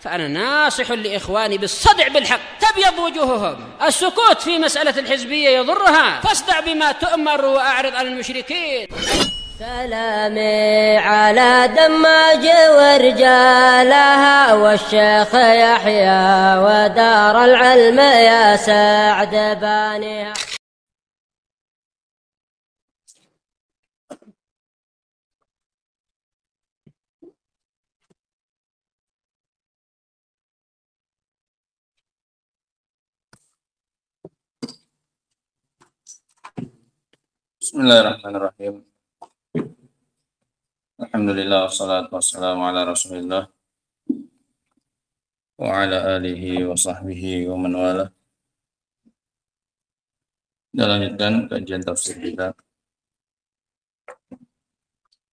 فأنا ناصح لإخواني بالصدع بالحق تبيض وجوههم. السكوت في مسألة الحزبية يضرها، فاصدع بما تؤمر وأعرض عن المشركين. سلامي على دماج ورجالها والشيخ يحيى ودار العلم يا سعد بانيها. Bismillahirrahmanirrahim. Alhamdulillah wassalatu wassalamu ala Rasulillah wa ala alihi wa sahbihi wa man wala. Kita lanjutkan kajian tafsir kita.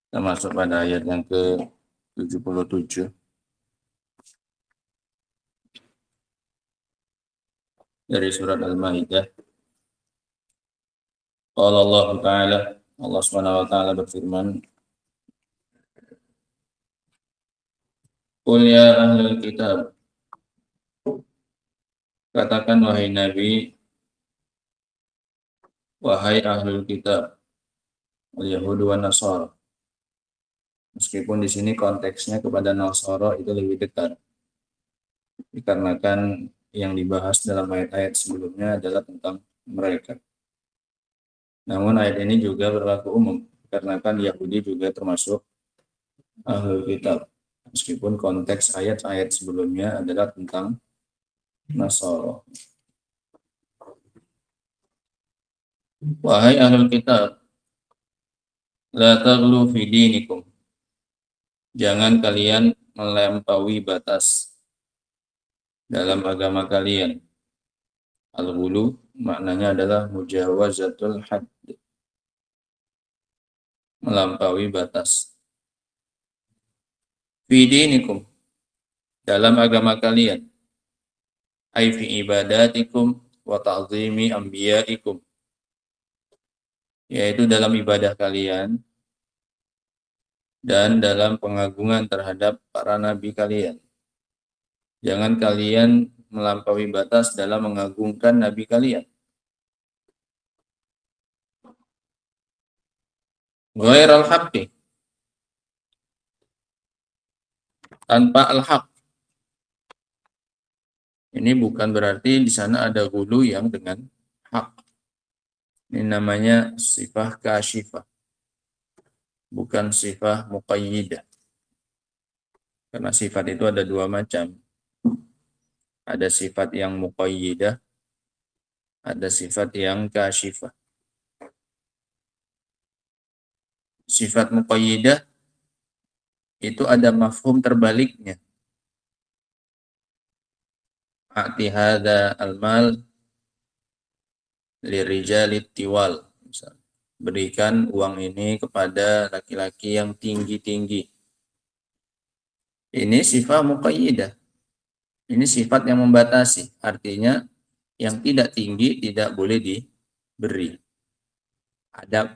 Kita masuk pada ayat yang ke-77 dari surat Al-Maidah. Qala Allah Ta'ala, Allah Subhanahu wa taala berfirman, Qul ya ahlul kitab, katakan wahai Nabi, wahai ahlul kitab, al-Yahudi wa Nasara. Meskipun di sini konteksnya kepada Nasara itu lebih dekat, dikarenakan yang dibahas dalam ayat-ayat sebelumnya adalah tentang mereka. Namun ayat ini juga berlaku umum, dikarenakan Yahudi juga termasuk ahlul kitab. Meskipun konteks ayat-ayat sebelumnya adalah tentang Nasara. Wahai ahlul kitab, la taghlu fi dinikum. Jangan kalian melampaui batas dalam agama kalian. Al-ghulu maknanya adalah mujawazatul hadd, melampaui batas. Fi dinikum, dalam agama kalian, ay fi ibadatikum wa ta'zimi anbiya'ikum, yaitu dalam ibadah kalian dan dalam pengagungan terhadap para nabi kalian. Jangan kalian melampaui batas dalam mengagungkan nabi kalian. Ghairal haqqi, tanpa al-haq. Ini bukan berarti di sana ada ghulu yang dengan hak. Ini namanya sifah kasyifah, bukan sifah muqayyidah. Karena sifat itu ada dua macam. Ada sifat yang muqayyidah, ada sifat yang kasyifah. Sifat muqayyidah itu ada mafhum terbaliknya. A'ti hadza al-mal lirijalit tiwal. Berikan uang ini kepada laki-laki yang tinggi-tinggi. Ini sifat muqayyidah. Ini sifat yang membatasi. Artinya yang tidak tinggi tidak boleh diberi. Ada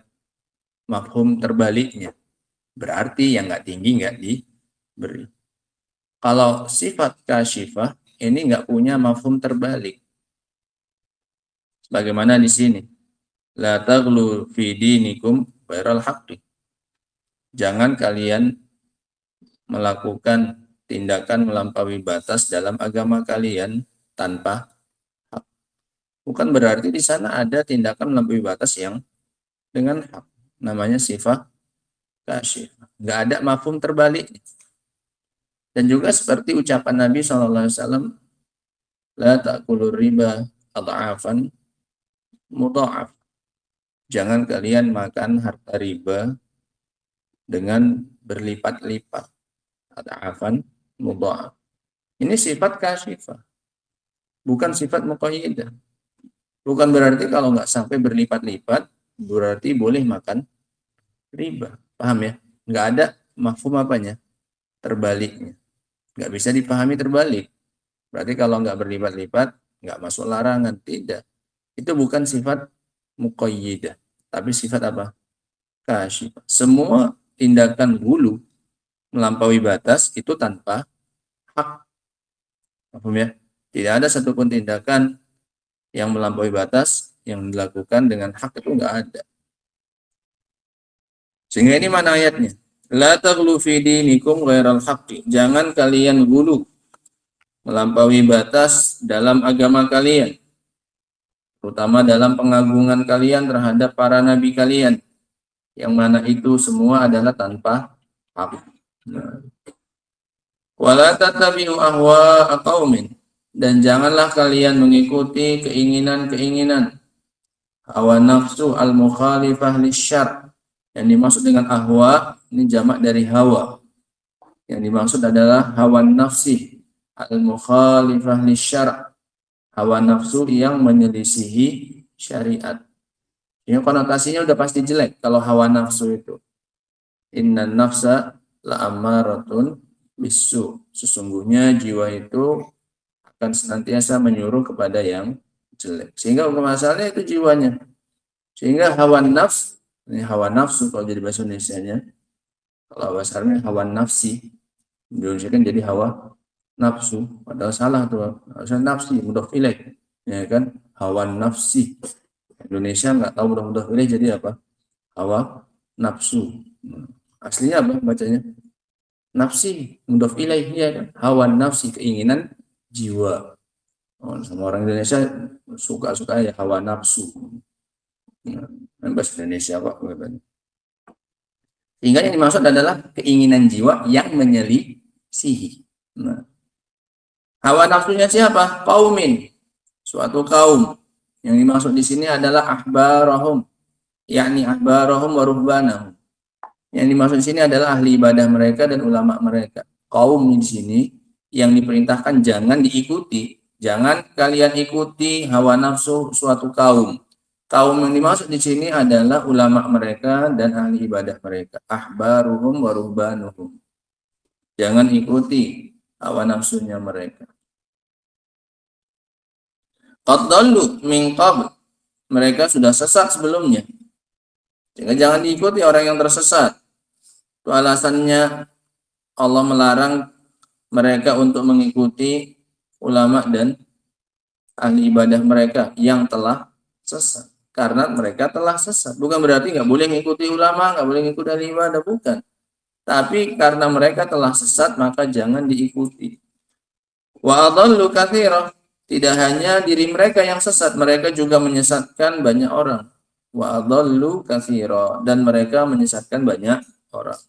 mafhum terbaliknya. Berarti yang nggak tinggi nggak diberi. Kalau sifat kasyifah ini nggak punya mafhum terbalik. Sebagaimana di sini, la taghlu fi dinikum ghairal haqqi. Jangan kalian melakukan tindakan melampaui batas dalam agama kalian tanpa hak. Bukan berarti di sana ada tindakan melampaui batas yang dengan hak. Namanya sifat kasyifah. Nggak ada mafhum terbalik. Dan juga seperti ucapan Nabi SAW, la ta'kulur riba adha'afan mudha'af. Jangan kalian makan harta riba dengan berlipat-lipat. Adha'afan mudha'af. Ini sifat kasyifah, bukan sifat muqayyidah. Bukan berarti kalau nggak sampai berlipat-lipat berarti boleh makan riba. Paham ya? Nggak ada mafhum apanya? Terbaliknya. Nggak bisa dipahami terbalik. Berarti kalau nggak berlipat-lipat, nggak masuk larangan. Tidak. Itu bukan sifat muqayyidah. Tapi sifat apa? Kasyifah. Semua tindakan hulu melampaui batas itu tanpa hak. Paham ya? Tidak ada satupun tindakan yang melampaui batas yang dilakukan dengan hak, itu enggak ada. Sehingga ini mana ayatnya? La taghlu fi dinikum ghairal haqqi. Jangan kalian gulu melampaui batas dalam agama kalian, terutama dalam pengagungan kalian terhadap para nabi kalian, yang mana itu semua adalah tanpa hak. Wala tattabi'u ahwa'a qaumin, dan janganlah kalian mengikuti keinginan-keinginan hawa nafsu al-mukhalifah lisyar. Yang dimaksud dengan ahwa ini jamak dari hawa. Yang dimaksud adalah hawa nafsi al-mukhalifah lisyar, hawa nafsu yang menyelisihi syariat. Ini konotasinya udah pasti jelek kalau hawa nafsu itu. Innan nafsa la'ammaratun bisu. Sesungguhnya jiwa itu akan senantiasa menyuruh kepada yang jelek. Sehingga masalahnya itu jiwanya. Sehingga hawa nafs, ini hawa nafsu kalau jadi bahasa Indonesianya. Kalau bahasa Arabnya hawa nafsi. Indonesia kan jadi hawa nafsu. Padahal salah tuh. Harusnya nafsi, mudhaf ilaih. Ya kan? Hawa nafsi. Indonesia nggak tahu mudhaf ilaih jadi apa? Hawa nafsu. Aslinya apa bacanya? Nafsi, mudhaf ilaih, ya kan? Hawa nafsi, keinginan jiwa. Sama orang Indonesia suka-suka ya hawa nafsu. Bahasa Indonesia kok. Sehingga yang dimaksud adalah keinginan jiwa yang menyelisihi. Nah, hawa nafsunya siapa? Qaumin, suatu kaum. Yang dimaksud di sini adalah ahbarahum, yakni ahbarahum wa ruhbanahum. Yang dimaksud di sini adalah ahli ibadah mereka dan ulama mereka. Kaum di sini yang diperintahkan jangan diikuti, jangan kalian ikuti hawa nafsu suatu kaum. Kaum yang dimaksud di sini adalah ulama mereka dan ahli ibadah mereka. Ahbaruhum wa ruhbanuhum. Jangan ikuti hawa nafsunya mereka. Qad dallu min qabl. Mereka sudah sesat sebelumnya. Jadi jangan diikuti orang yang tersesat. Itu alasannya Allah melarang mereka untuk mengikuti ulama dan ahli ibadah mereka yang telah sesat. Karena mereka telah sesat. Bukan berarti nggak boleh mengikuti ulama, nggak boleh mengikuti ahli ibadah, bukan. Tapi karena mereka telah sesat, maka jangan diikuti. Wa adallu katsira. Tidak hanya diri mereka yang sesat, mereka juga menyesatkan banyak orang. Wa adallu katsira, dan mereka menyesatkan banyak orang.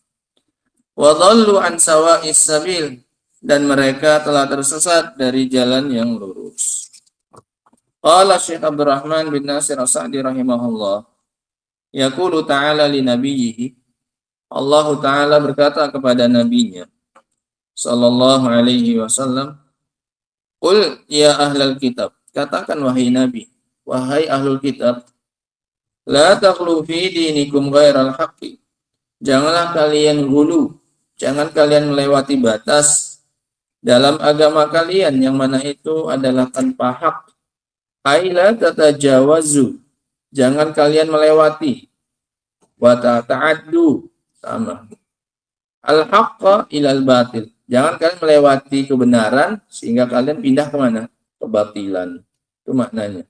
Wa dallu an sawa'is sabil, dan mereka telah tersesat dari jalan yang lurus. Qala Syekh Abdurrahman bin Nasir As-Sa'di rahimahullah, yaqulu ta'ala li nabiyhi, Allah Ta'ala berkata kepada nabinya sallallahu alaihi wasallam, qul ya ahlal kitab, katakan wahai nabi, wahai ahlul kitab, la taghlu fi dinikum ghairal haqqi, janganlah kalian gulu, jangan kalian melewati batas dalam agama kalian yang mana itu adalah tanpa hak. Aila tatajawazu, jangan kalian melewati. Wa ta'addu, sama. Al-haqqa ilal batil, jangan kalian melewati kebenaran sehingga kalian pindah ke mana? Kebatilan. Itu maknanya.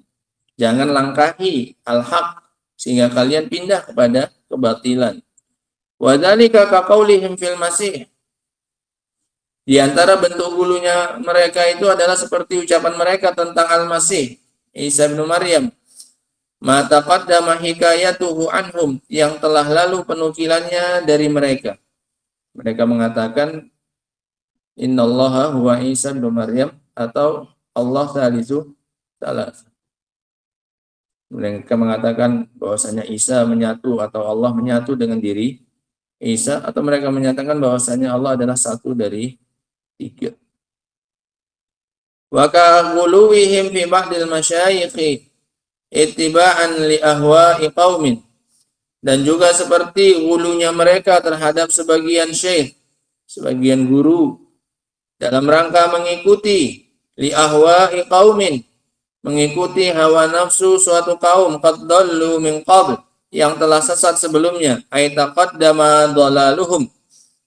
Jangan langkahi al-haq sehingga kalian pindah kepada kebatilan. Wa dzalika kaqaulihim fil masih. Di antara bentuk gulunya mereka itu adalah seperti ucapan mereka tentang Al-Masih Isa bin Maryam. Ma taqaddama hikayatuhu anhum, yang telah lalu penukilannya dari mereka. Mereka mengatakan innallaha huwa Isa bin Maryam, atau Allah thalithu tsalatsa. Mereka mengatakan bahwasanya Isa menyatu atau Allah menyatu dengan diri Isa, atau mereka menyatakan bahwasanya Allah adalah satu dari tiga. Wa kaquluhum fi ba'dil masyayikh ittiba'an li ahwa'i qaumin, dan juga seperti hulunya mereka terhadap sebagian syekh, sebagian guru, dalam rangka mengikuti li ahwa'i qaumin, mengikuti hawa nafsu suatu kaum, qad dallu min qabl, yang telah sesat sebelumnya, ay taqaddama dhalaluhum,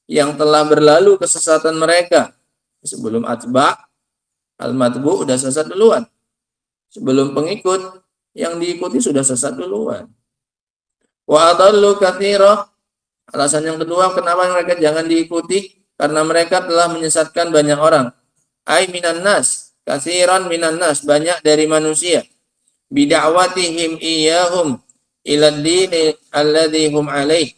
yang telah berlalu kesesatan mereka sebelum atba', Al-matbu udah sesat duluan. Sebelum pengikut, yang diikuti sudah sesat duluan. Wa adallu katsira. Alasan yang kedua kenapa mereka jangan diikuti, karena mereka telah menyesatkan banyak orang. Ai minan nas, katsiran minan nas, banyak dari manusia. Bid'awatihim iyahum ila ad-din alladzi hum alaih.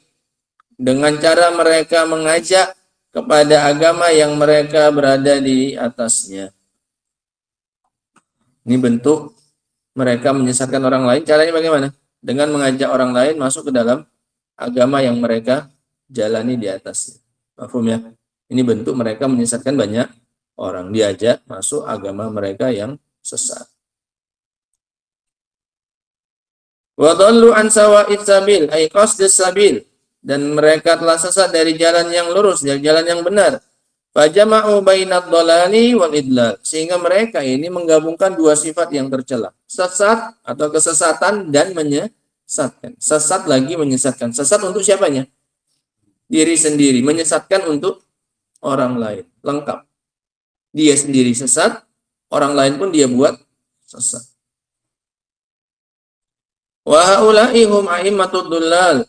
Dengan cara mereka mengajak kepada agama yang mereka berada di atasnya. Ini bentuk mereka menyesatkan orang lain. Caranya bagaimana? Dengan mengajak orang lain masuk ke dalam agama yang mereka jalani di atasnya. Paham ya? Ini bentuk mereka menyesatkan banyak orang. Diajak masuk agama mereka yang sesat. Wa dhallu an sawa'is sabil, ay qasdis sabil. Dan mereka telah sesat dari jalan yang lurus, dari jalan yang benar. Fajama'u bainad dhalali wal idlal. Sehingga mereka ini menggabungkan dua sifat yang tercela. Sesat atau kesesatan dan menyesatkan. Sesat lagi menyesatkan. Sesat untuk siapanya? Diri sendiri. Menyesatkan untuk orang lain. Lengkap. Dia sendiri sesat, orang lain pun dia buat sesat. Wa haula'i hum a'immatud dhullal.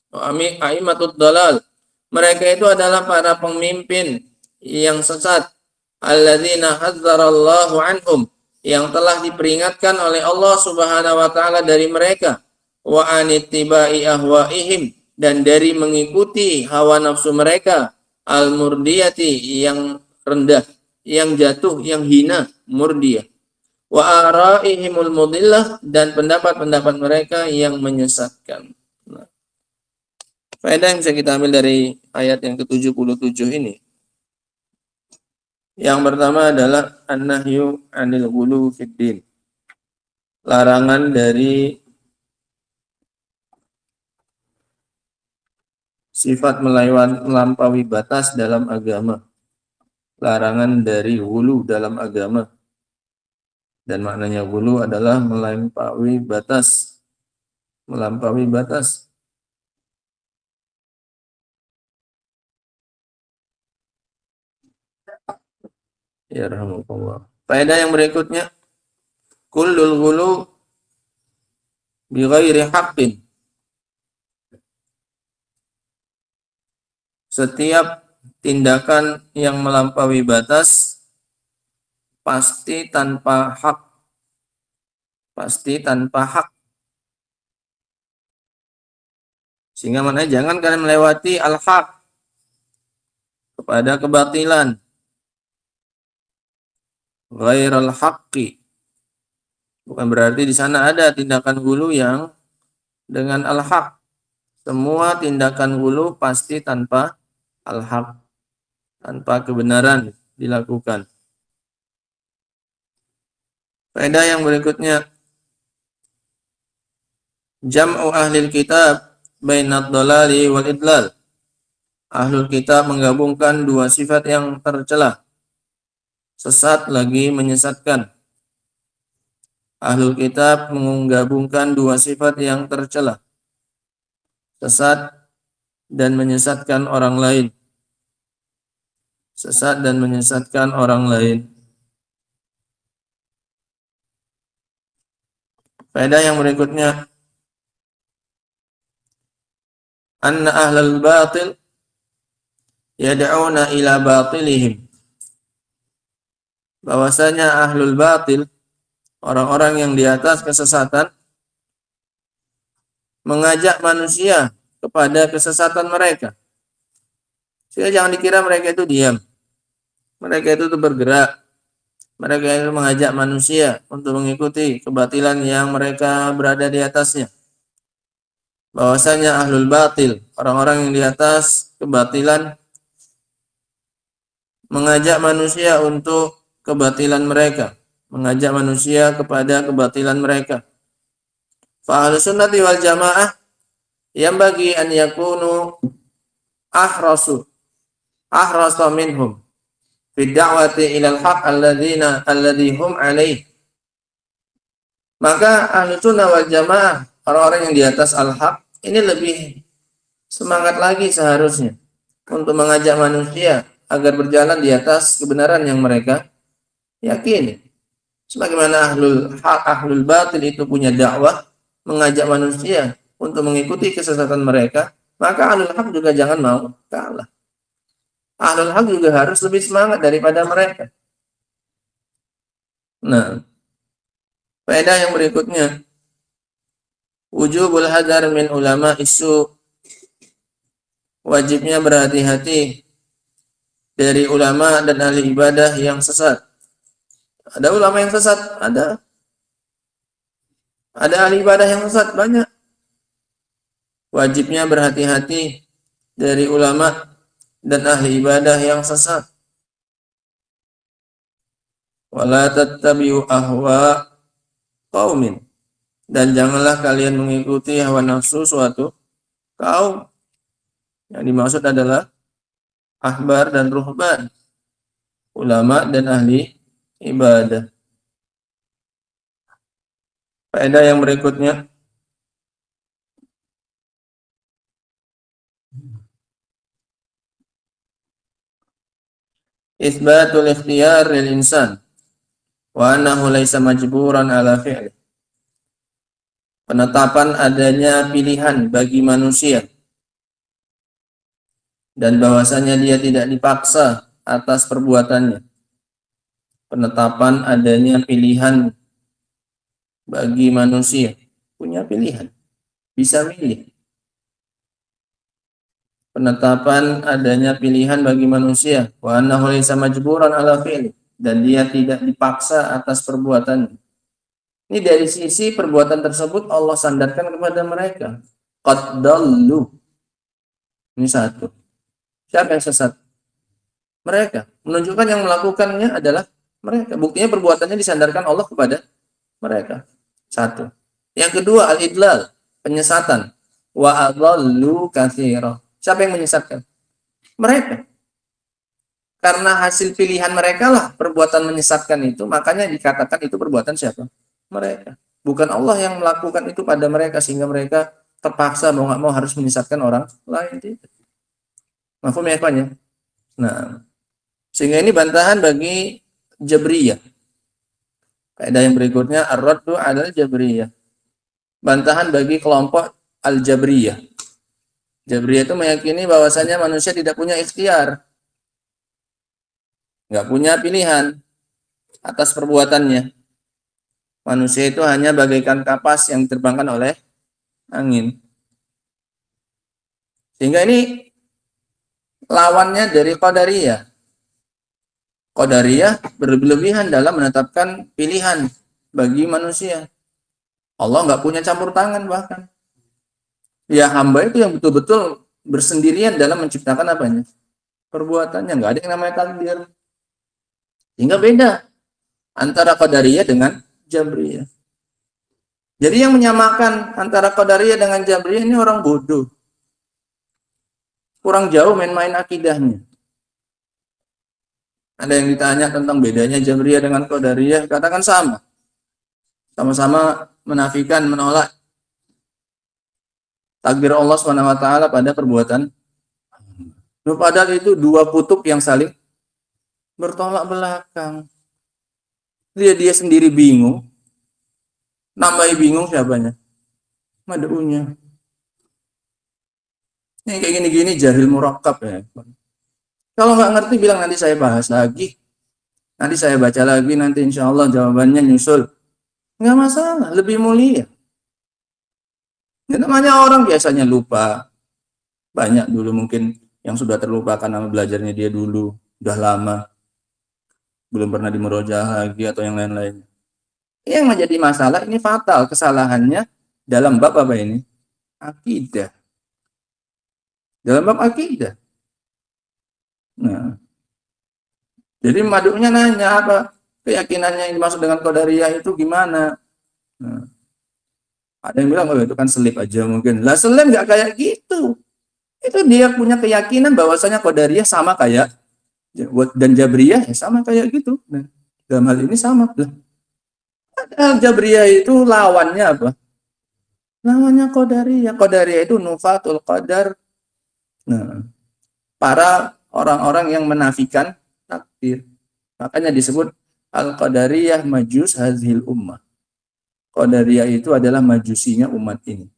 A'immatud dhalal. Mereka itu adalah para pemimpin yang sesat. Alladzina hadzarallahu anhum, yang telah diperingatkan oleh Allah Subhanahu wa taala dari mereka. Wa anittiba'i ahwa'ihim, dan dari mengikuti hawa nafsu mereka. Al-murdiyati, yang rendah, yang jatuh, yang hina, murdiyah. Wa ara'ihimul mudillah, dan pendapat-pendapat mereka yang menyesatkan. Faedah yang bisa kita ambil dari ayat yang ke-77 ini. Yang pertama adalah an-nahyu 'anil ghulu fid din. Larangan dari sifat melampaui batas dalam agama. Larangan dari ghulu dalam agama. Dan maknanya ghulu adalah melampaui batas. Melampaui batas. Ya rahmatullah. Faedah yang berikutnya, kullul ghulu bi ghairi haqqin. Setiap tindakan yang melampaui batas pasti tanpa hak. Pasti tanpa hak. Sehingga mana jangan kalian melewati al-haq kepada kebatilan. Ghairal haqqi, bukan berarti di sana ada tindakan ghulu yang dengan al-haq. Semua tindakan ghulu pasti tanpa al-haq, tanpa kebenaran dilakukan. Faedah yang berikutnya, jam'u ahlil kitab bainad dhalali wal idlal. Ahlul kitab menggabungkan dua sifat yang tercela, sesat lagi menyesatkan. Ahlul kitab menggabungkan dua sifat yang tercela, sesat dan menyesatkan orang lain. Sesat dan menyesatkan orang lain. Faedah yang berikutnya, anna ahlul batil yad'una ila batilihim. Bahwasanya ahlul batil, orang-orang yang di atas kesesatan, mengajak manusia kepada kesesatan mereka. Sehingga jangan dikira mereka itu diam. Mereka itu bergerak. Mereka itu mengajak manusia untuk mengikuti kebatilan yang mereka berada di atasnya. Bahwasanya ahlul batil, orang-orang yang di atas kebatilan, mengajak manusia untuk kebatilan mereka, mengajak manusia kepada kebatilan mereka. Fa ahlus sunnati wal jamaah yang bagi an yakunu ahrasa minhum fi da'wati ila al-haq alladhi hum alaih. Maka ahlus sunnah wal jamaah, orang-orang yang di atas al-haq, ini lebih semangat lagi seharusnya untuk mengajak manusia agar berjalan di atas kebenaran yang mereka Yakin. Sebagaimana ahlul batil itu punya dakwah mengajak manusia untuk mengikuti kesesatan mereka, maka ahlul haq juga jangan mau kalah. Ahlul haq juga harus lebih semangat daripada mereka. Nah, faedah yang berikutnya, wujubul hadar min ulama isu, wajibnya berhati-hati dari ulama dan ahli ibadah yang sesat. Ada ulama yang sesat, ada ahli ibadah yang sesat, banyak. Wajibnya berhati-hati dari ulama dan ahli ibadah yang sesat. Wala tattabi'u ahwa qaumin, dan janganlah kalian mengikuti hawa nafsu suatu kaum. Yang dimaksud adalah ahbar dan ruhban, ulama dan ahli ibadah. Faedah yang berikutnya, itsbatul ikhtiyar lil insan wa annahu laisa majburan ala fi'li. Penetapan adanya pilihan bagi manusia dan bahwasanya dia tidak dipaksa atas perbuatannya. Penetapan adanya pilihan bagi manusia, punya pilihan, bisa milih. Penetapan adanya pilihan bagi manusia, wa annahu laisa majburan ala fi'li, dan dia tidak dipaksa atas perbuatannya. Ini dari sisi perbuatan tersebut Allah sandarkan kepada mereka. Qad dallu. Ini satu. Siapa yang sesat? Mereka. Menunjukkan yang melakukannya adalah mereka. Buktinya perbuatannya disandarkan Allah kepada mereka. Satu. Yang kedua, al-idlal, penyesatan. Wa adallu katsira. Siapa yang menyesatkan? Mereka. Karena hasil pilihan mereka lah perbuatan menyesatkan itu, makanya dikatakan itu perbuatan siapa? Mereka. Bukan Allah yang melakukan itu pada mereka sehingga mereka terpaksa mau nggak mau harus menyesatkan orang lain. Mafhum ya, Pak ya? Nah, sehingga ini bantahan bagi Jabriyah. Kaidah yang berikutnya, ar-raddu 'alal Jabriyah. Bantahan bagi kelompok al-Jabriyah. Jabriyah itu meyakini bahwasanya manusia tidak punya ikhtiar, nggak punya pilihan atas perbuatannya. Manusia itu hanya bagaikan kapas yang diterbangkan oleh angin. Sehingga ini lawannya dari Qadariyah. Qadariyah berlebihan dalam menetapkan pilihan bagi manusia. Allah nggak punya campur tangan bahkan. Ya, hamba itu yang betul-betul bersendirian dalam menciptakan apanya? Perbuatannya. Nggak ada yang namanya takdir. Sehingga beda antara Qadariyah dengan Jabriyah. Jadi yang menyamakan antara Qadariyah dengan Jabriyah ini orang bodoh. Kurang jauh main-main akidahnya. Ada yang ditanya tentang bedanya Jabriyah dengan Qadariyah, katakan sama. Sama-sama menafikan, menolak takdir Allah SWT pada perbuatan. Padahal itu dua kutub yang saling bertolak belakang. Dia sendiri bingung. Nambahi bingung siapanya? Mad'unya. Ini kayak gini-gini jahil murakkab ya. Kalau nggak ngerti bilang nanti saya bahas lagi. Nanti saya baca lagi, nanti insya Allah jawabannya nyusul. Nggak masalah, lebih mulia. Ini namanya orang biasanya lupa. Banyak dulu mungkin yang sudah terlupakan nama belajarnya dia dulu. Udah lama. Belum pernah dimurojaah lagi atau yang lain-lain. Yang menjadi masalah ini fatal kesalahannya dalam bab apa ini? Akidah. Dalam bab akidah. Nah, jadi maduknya nanya apa keyakinannya yang dimaksud dengan Qadariyah itu gimana? Nah, ada yang bilang oh itu kan selip aja mungkin. Lah selip nggak kayak gitu. Itu dia punya keyakinan bahwasanya Qadariyah sama kayak dan Jabriyah ya sama kayak gitu. Nah, dalam hal ini sama. Padahal Jabriyah itu lawannya apa? Lawannya Qadariyah. Qadariyah itu nufatul qadar. Nah, para orang-orang yang menafikan takdir. Makanya disebut Al-Qadariyah majus hazil ummah. Qadariyah itu adalah majusinya umat ini.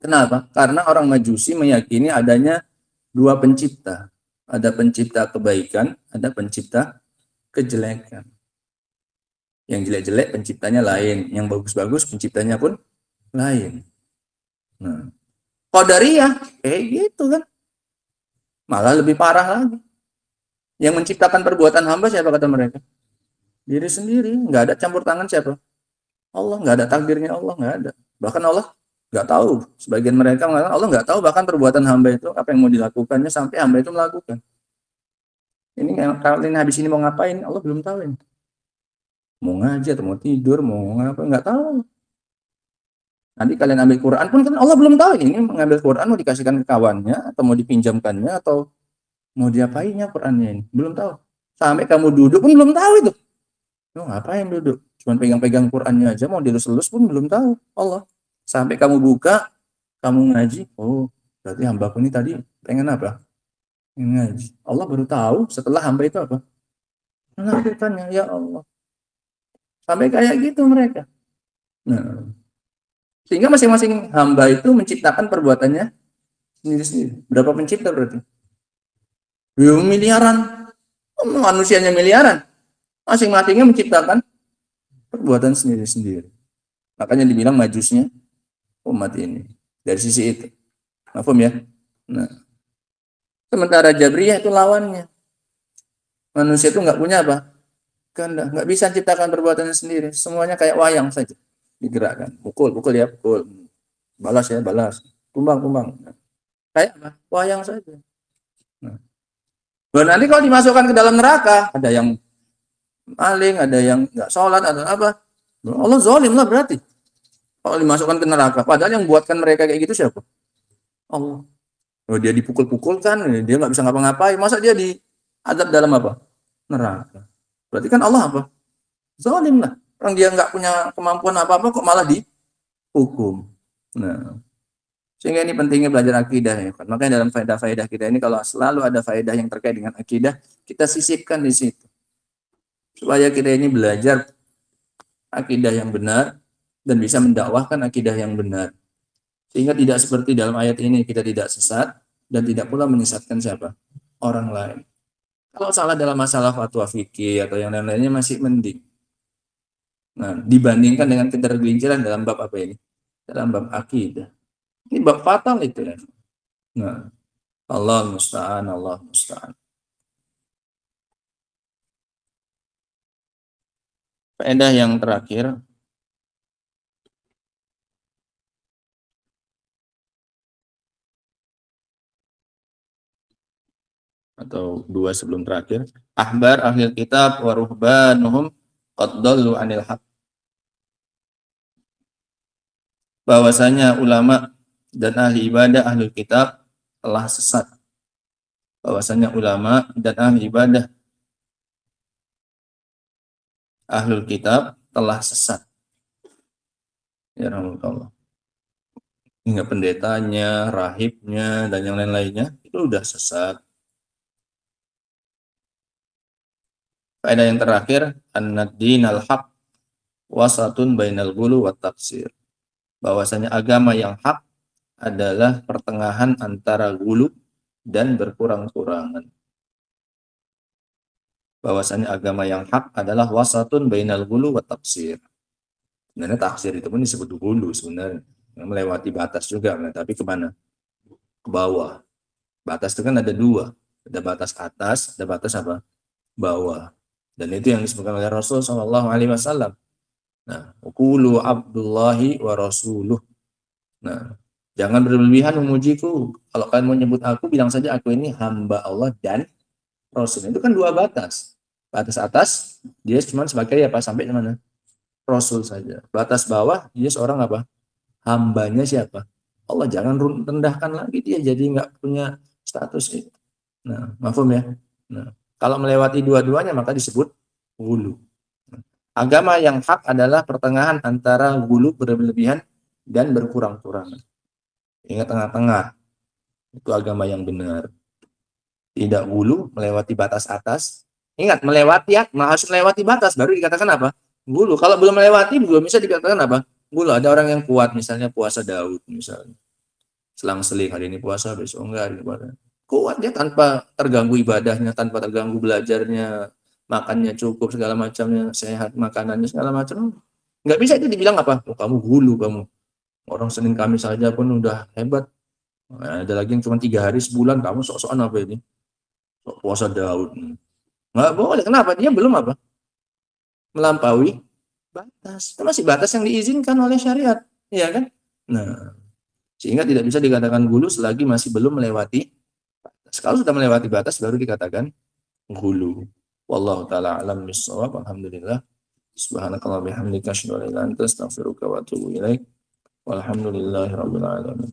Kenapa? Karena orang Majusi meyakini adanya dua pencipta. Ada pencipta kebaikan, ada pencipta kejelekan. Yang jelek-jelek penciptanya lain, yang bagus-bagus penciptanya pun lain. Nah, Qadariyah gitu kan. Malah lebih parah lagi. Yang menciptakan perbuatan hamba siapa kata mereka? Diri sendiri, nggak ada campur tangan siapa? Allah, nggak ada takdirnya Allah, nggak ada. Bahkan Allah nggak tahu. Sebagian mereka mengatakan Allah nggak tahu bahkan perbuatan hamba itu apa yang mau dilakukannya sampai hamba itu melakukan. Ini kalau ini habis ini mau ngapain? Allah belum tahu ini. Mau ngaji atau mau tidur, mau ngapa nggak tahu. Nanti kalian ambil Quran pun kan Allah belum tahu ini mengambil Quran mau dikasihkan ke kawannya atau mau dipinjamkannya atau mau diapainnya Qurannya ini belum tahu. Sampai kamu duduk pun belum tahu itu. Lo ngapain duduk? Cuman pegang-pegang Qurannya aja mau dilus-lus pun belum tahu Allah. Sampai kamu buka, kamu ngaji, oh berarti hambaku ini tadi pengen apa? Pengen ngaji. Allah baru tahu setelah hamba itu apa? Melakukannya, ya Allah. Sampai kayak gitu mereka. Nah, sehingga masing-masing hamba itu menciptakan perbuatannya sendiri-sendiri. Berapa pencipta berarti? Miliaran. Manusianya miliaran. Masing-masingnya menciptakan perbuatan sendiri-sendiri. Makanya dibilang majusnya umat ini. Dari sisi itu. Paham ya? Nah, sementara Jabriyah itu lawannya. Manusia itu nggak punya apa? Kehendak. Nggak bisa menciptakan perbuatannya sendiri. Semuanya kayak wayang saja. Digerakkan. Pukul ya, pukul. Balas ya, balas. Tumbang. Kayak apa? Wayang saja. Nah. Nanti kalau dimasukkan ke dalam neraka, ada yang maling, ada yang nggak sholat, ada apa? Allah zalim lah berarti. Kalau dimasukkan ke neraka, padahal yang buatkan mereka kayak gitu siapa? Allah. Oh, dia dipukul-pukul kan, dia nggak bisa ngapa-ngapain. Masa dia diadab dalam apa? Neraka. Berarti kan Allah apa? Zalim lah. Orang dia nggak punya kemampuan apa-apa kok malah dihukum. Nah, sehingga ini pentingnya belajar akidah ya. Makanya dalam faedah-faedah kita ini kalau selalu ada faedah yang terkait dengan akidah, kita sisipkan di situ. Supaya kita ini belajar akidah yang benar dan bisa mendakwahkan akidah yang benar. Sehingga tidak seperti dalam ayat ini kita tidak sesat dan tidak pula menyesatkan siapa? Orang lain. Kalau salah dalam masalah fatwa fikih atau yang lain-lainnya masih mending. Nah, dibandingkan dengan ketergelinciran dalam bab apa ini? Dalam bab akidah. Ini bab fatal itu ya. Nah, Allah musta'an. Faedah yang terakhir atau dua sebelum terakhir, ahbar ahli kitab wa ruhbanuhum qad dallu anil haq. Bahwasanya ulama dan ahli ibadah ahli kitab telah sesat. Bahwasanya ulama dan ahli ibadah ahlul kitab telah sesat. Ya rahmatullah. Hingga pendetanya, rahibnya, dan yang lain-lainnya itu udah sesat. Faedah yang terakhir, an-din al-haq wasatun bainal ghulu wat tafsir. Bahwasanya agama yang hak adalah pertengahan antara ghulu dan berkurang-kurangan. Bahwasanya agama yang hak adalah wasatun bainal ghulu wat tafsir. Sebenarnya tafsir itu pun disebut ghulu sebenarnya, melewati batas juga, tapi kemana? Ke bawah. Batas itu kan ada dua, ada batas atas, ada batas apa? Bawah. Dan itu yang disebutkan oleh Rasul Shallallahu Alaihi Wasallam. Nah, qulu Abdullahi wa Rasuluh. Nah, jangan berlebihan memujiku. Kalau kalian mau nyebut aku, bilang saja aku ini hamba Allah dan Rasul. Itu kan dua batas. Batas atas dia cuma sebagai apa? Sampai mana? Rasul saja. Batas bawah dia seorang apa? Hambanya siapa? Allah. Jangan rendahkan lagi dia jadi nggak punya status itu. Nah, mafhum ya. Nah, kalau melewati dua-duanya maka disebut ghulu. Agama yang hak adalah pertengahan antara ghulu berlebihan dan berkurang-kurangan. Ingat tengah-tengah. Itu agama yang benar. Tidak ghulu melewati batas atas, Ingat, harus melewati batas baru dikatakan apa? Gulu. Kalau belum melewati belum bisa dikatakan apa? Gulu. Ada orang yang kuat, misalnya puasa Daud misalnya. Selang-seling, hari ini puasa, besok enggak, hari ini puasa. Kuat dia tanpa terganggu ibadahnya, tanpa terganggu belajarnya, makannya cukup, segala macamnya, sehat, makanannya segala macam. Nggak bisa itu dibilang apa? Oh, kamu gulu, kamu. Orang Senin Kamis saja pun udah hebat. Nah, ada lagi yang cuma 3 hari sebulan, kamu sok-sokan apa ini? Sok puasa Daud. Nggak boleh. Kenapa? Dia belum apa? Melampaui batas. Itu masih batas yang diizinkan oleh syariat. Iya kan? Nah, sehingga tidak bisa dikatakan gulu selagi masih belum melewati batas. Kalau sudah melewati batas baru dikatakan gulu. Wallahu taala alam bissawab. Alhamdulillah. Subhanakallah bihamdika asyhadu an la ilaha illa anta astaghfiruka wa atubu ilaik. Walhamdulillahirabbil alamin.